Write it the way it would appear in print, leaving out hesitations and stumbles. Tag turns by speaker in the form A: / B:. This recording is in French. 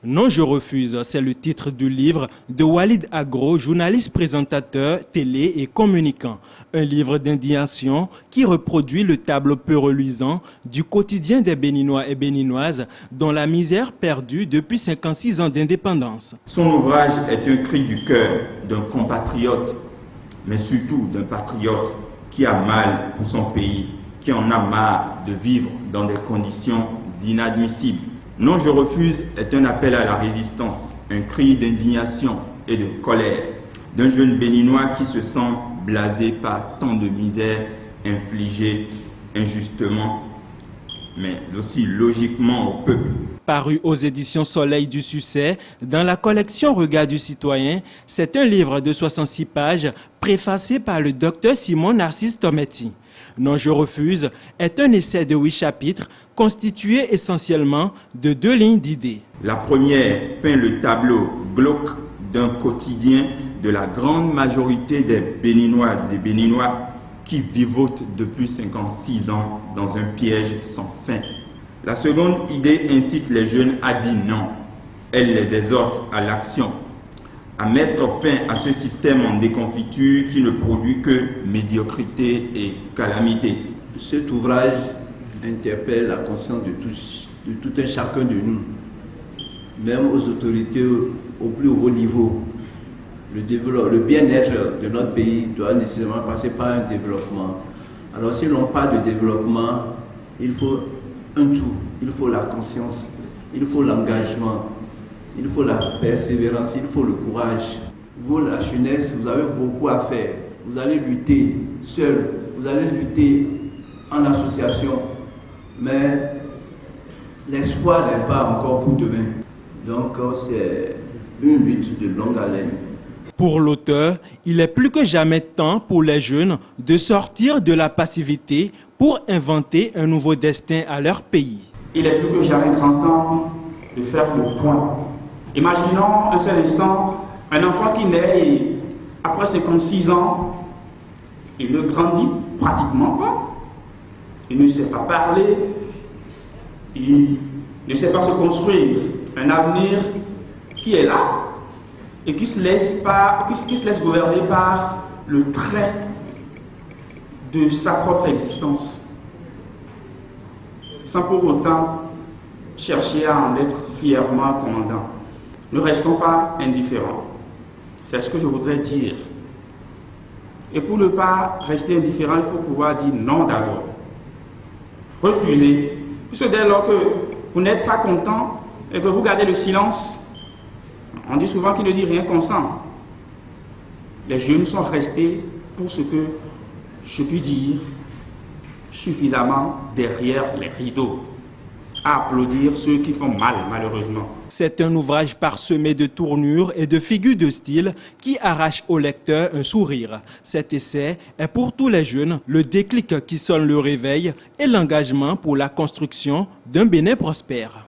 A: Non, je refuse, c'est le titre du livre de Walid Agro, journaliste présentateur, télé et communicant. Un livre d'indignation qui reproduit le tableau peu reluisant du quotidien des Béninois et Béninoises dont la misère perdue depuis 56 ans d'indépendance.
B: Son ouvrage est un cri du cœur d'un compatriote, mais surtout d'un patriote qui a mal pour son pays, qui en a marre de vivre dans des conditions inadmissibles. Non, je refuse est un appel à la résistance, un cri d'indignation et de colère d'un jeune béninois qui se sent blasé par tant de misère infligée injustement, mais aussi logiquement au peuple.
A: Paru aux éditions Soleil du Succès, dans la collection Regard du citoyen, c'est un livre de 66 pages préfacé par le docteur Simon Narcisse Tometti. Non, je refuse est un essai de 8 chapitres constitué essentiellement de 2 lignes d'idées.
B: La première peint le tableau glauque d'un quotidien de la grande majorité des Béninoises et Béninois qui vivotent depuis 56 ans dans un piège sans fin. La seconde idée incite les jeunes à dire non. Elle les exhorte à l'action, à mettre fin à ce système en déconfiture qui ne produit que médiocrité et calamité.
C: Cet ouvrage interpelle la conscience de tout un chacun de nous, même aux autorités au plus haut niveau. Le bien-être de notre pays doit nécessairement passer par un développement. Alors si l'on parle de développement, il faut un tout. Il faut la conscience, il faut l'engagement, il faut la persévérance, il faut le courage. Vous, la jeunesse, vous avez beaucoup à faire. Vous allez lutter seul, vous allez lutter en association, mais l'espoir n'est pas encore pour demain. Donc c'est une lutte de longue haleine.
A: Pour l'auteur, il est plus que jamais temps pour les jeunes de sortir de la passivité pour inventer un nouveau destin à leur pays.
D: Il est plus que jamais grand temps de faire le point. Imaginons un seul instant un enfant qui naît et après 56 ans, il ne grandit pratiquement pas. Il ne sait pas parler, il ne sait pas se construire un avenir qui est là et qui se laisse gouverner par le train de sa propre existence, sans pour autant chercher à en être fièrement commandant. Ne restons pas indifférents. C'est ce que je voudrais dire. Et pour ne pas rester indifférent, il faut pouvoir dire non d'abord. Refuser. Puisque dès lors que vous n'êtes pas content et que vous gardez le silence, on dit souvent qu'il ne dit rien consent. Les jeunes sont restés, pour ce que je puis dire, suffisamment derrière les rideaux, à applaudir ceux qui font mal, malheureusement.
A: C'est un ouvrage parsemé de tournures et de figures de style qui arrache au lecteur un sourire. Cet essai est pour tous les jeunes le déclic qui sonne le réveil et l'engagement pour la construction d'un Bénin prospère.